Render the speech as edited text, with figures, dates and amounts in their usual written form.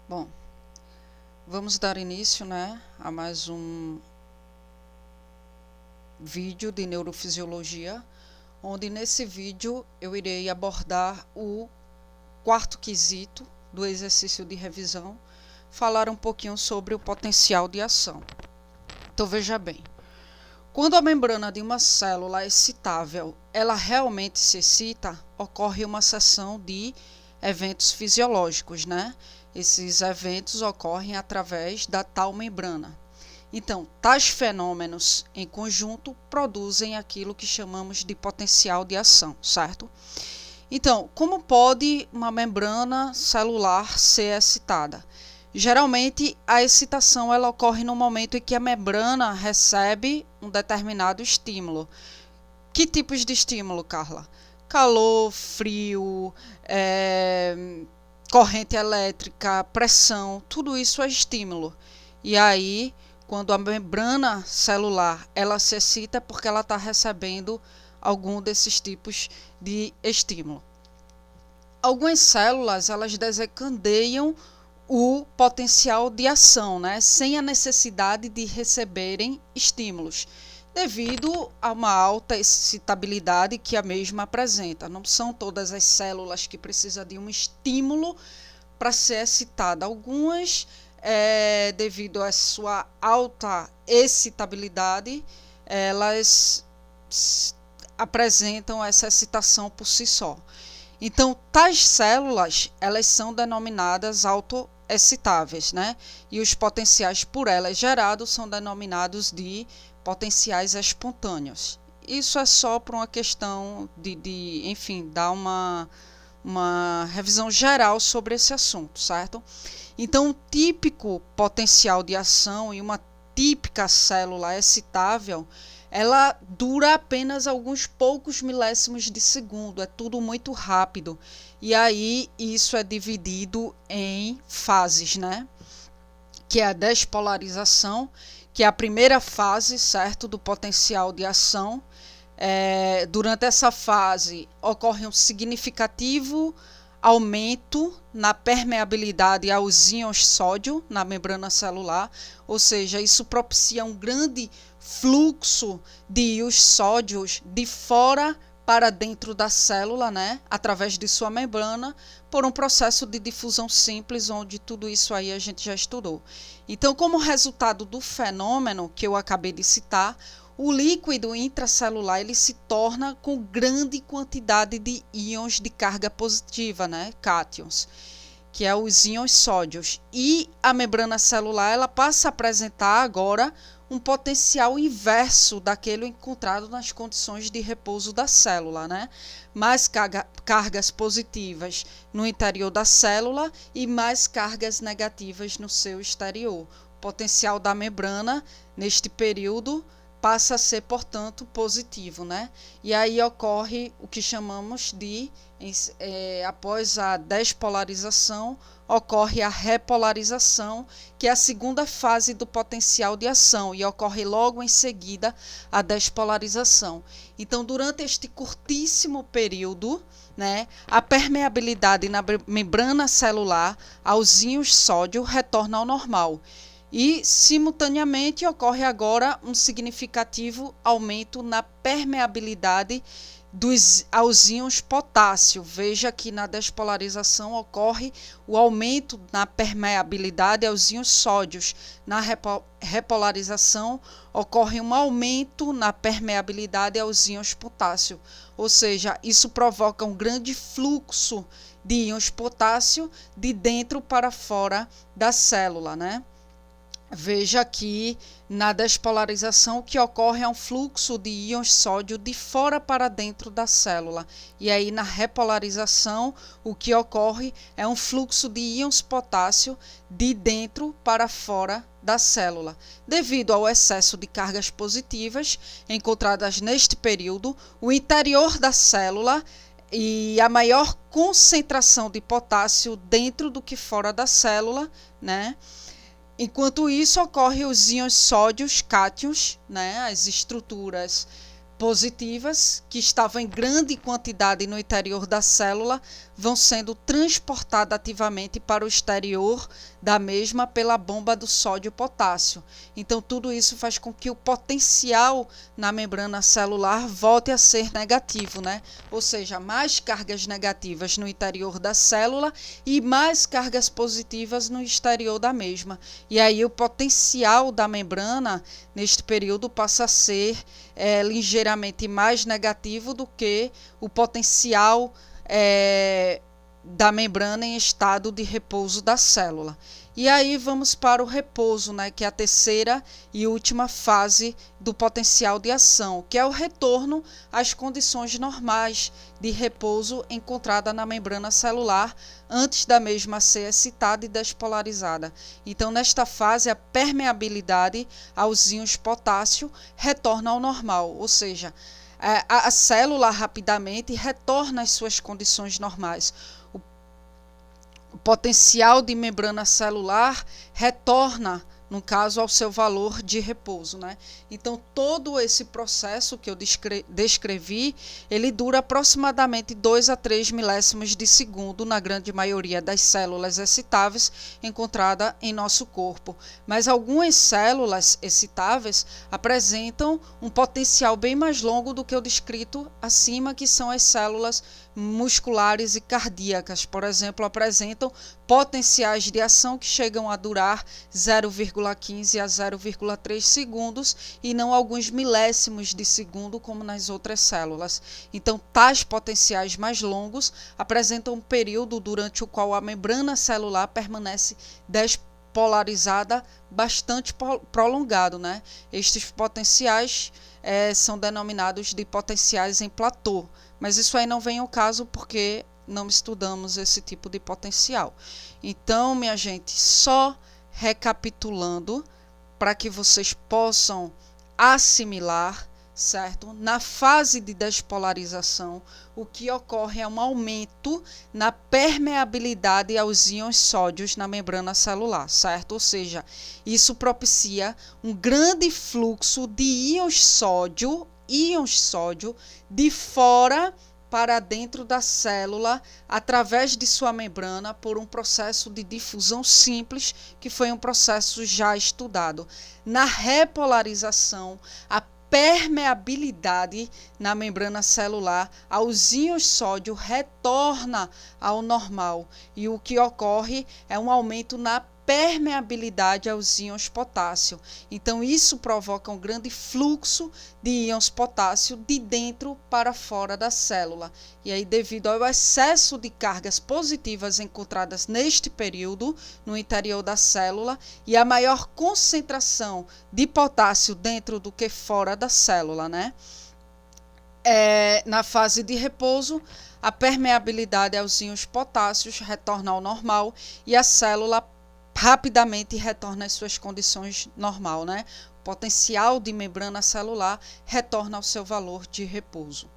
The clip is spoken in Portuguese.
Bom, vamos dar início, a mais um vídeo de neurofisiologia, onde nesse vídeo eu irei abordar o quarto quesito do exercício de revisão, falar um pouquinho sobre o potencial de ação. Então veja bem, quando a membrana de uma célula excitável, ela realmente se excita, ocorre uma seção de eventos fisiológicos, Esses eventos ocorrem através da tal membrana. Então, tais fenômenos em conjunto produzem aquilo que chamamos de potencial de ação, certo? Então, como pode uma membrana celular ser excitada? Geralmente, a excitação ela ocorre no momento em que a membrana recebe um determinado estímulo. Que tipos de estímulo, Carla? Calor, frio, corrente elétrica, pressão, tudo isso é estímulo. E aí, quando a membrana celular ela se excita, é porque ela está recebendo algum desses tipos de estímulo. Algumas células elas desencadeiam o potencial de ação, sem a necessidade de receberem estímulos, devido a uma alta excitabilidade que a mesma apresenta. Não são todas as células que precisam de um estímulo para ser excitada. Algumas, devido à sua alta excitabilidade, elas apresentam essa excitação por si só. Então, tais células, elas são denominadas autoexcitáveis, E os potenciais por elas gerados são denominados de potenciais espontâneos. Isso é só por uma questão enfim, dar uma revisão geral sobre esse assunto, certo? Então, um típico potencial de ação e uma típica célula excitável, ela dura apenas alguns poucos milésimos de segundo, é tudo muito rápido. E aí, isso é dividido em fases, Que é a despolarização, que é a primeira fase, certo, do potencial de ação. Durante essa fase, ocorre um significativo aumento na permeabilidade aos íons sódio na membrana celular, ou seja, isso propicia um grande fluxo de íons sódios de fora para dentro da célula, através de sua membrana, por um processo de difusão simples, onde tudo isso aí a gente já estudou. Então, como resultado do fenômeno que eu acabei de citar, o líquido intracelular ele se torna com grande quantidade de íons de carga positiva, cátions, que é os íons sódios. E a membrana celular ela passa a apresentar agora um potencial inverso daquele encontrado nas condições de repouso da célula, Mais cargas positivas no interior da célula e mais cargas negativas no seu exterior. O potencial da membrana, neste período, passa a ser, portanto, positivo, E aí ocorre o que chamamos de, após a despolarização, ocorre a repolarização, que é a segunda fase do potencial de ação, e ocorre logo em seguida a despolarização. Então, durante este curtíssimo período, a permeabilidade na membrana celular aos íons sódio retorna ao normal. E, simultaneamente, ocorre agora um significativo aumento na permeabilidade aos íons potássio. Veja que na despolarização ocorre o aumento na permeabilidade aos íons sódios. Na repolarização ocorre um aumento na permeabilidade aos íons potássio. Ou seja, isso provoca um grande fluxo de íons potássio de dentro para fora da célula, Veja aqui na despolarização que ocorre um fluxo de íons sódio de fora para dentro da célula. E aí na repolarização o que ocorre é um fluxo de íons potássio de dentro para fora da célula. Devido ao excesso de cargas positivas encontradas neste período, o interior da célula e a maior concentração de potássio dentro do que fora da célula, Enquanto isso, ocorrem os íons sódios cátions, as estruturas positivas, que estavam em grande quantidade no interior da célula, vão sendo transportadas ativamente para o exterior da mesma pela bomba do sódio e potássio. Então, tudo isso faz com que o potencial na membrana celular volte a ser negativo, né? Ou seja, mais cargas negativas no interior da célula e mais cargas positivas no exterior da mesma. E aí o potencial da membrana, neste período, passa a ser ligeiramente mais negativo do que o potencial da membrana em estado de repouso da célula. E aí vamos para o repouso, né, que é a terceira e última fase do potencial de ação, que é o retorno às condições normais de repouso encontrada na membrana celular antes da mesma ser excitada e despolarizada. Então, nesta fase, a permeabilidade aos íons potássio retorna ao normal, ou seja, a célula rapidamente retorna às suas condições normais. O potencial de membrana celular retorna, no caso, ao seu valor de repouso, né? Então, todo esse processo que eu descrevi, ele dura aproximadamente 2 a 3 milésimos de segundo na grande maioria das células excitáveis encontradas em nosso corpo. Mas algumas células excitáveis apresentam um potencial bem mais longo do que o descrito acima, que são as células musculares e cardíacas, por exemplo, apresentam potenciais de ação que chegam a durar 0,15 a 0,3 segundos e não alguns milésimos de segundo como nas outras células. Então, tais potenciais mais longos apresentam um período durante o qual a membrana celular permanece despolarizada bastante prolongado, né? Estes potenciais são denominados de potenciais em platô, mas isso aí não vem ao caso porque não estudamos esse tipo de potencial. Então, minha gente, só recapitulando para que vocês possam assimilar, certo? Na fase de despolarização, o que ocorre é um aumento na permeabilidade aos íons sódios na membrana celular, certo? Ou seja, isso propicia um grande fluxo de íons sódio de fora para dentro da célula, através de sua membrana, por um processo de difusão simples, que foi um processo já estudado. Na repolarização, a permeabilidade na membrana celular aos íons sódio retorna ao normal, e o que ocorre é um aumento na permeabilidade aos íons potássio. Então, isso provoca um grande fluxo de íons potássio de dentro para fora da célula. E aí, devido ao excesso de cargas positivas encontradas neste período no interior da célula e a maior concentração de potássio dentro do que fora da célula, né? Na fase de repouso, a permeabilidade aos íons potássios retorna ao normal e a célula rapidamente retorna às suas condições normal, né? O potencial de membrana celular retorna ao seu valor de repouso.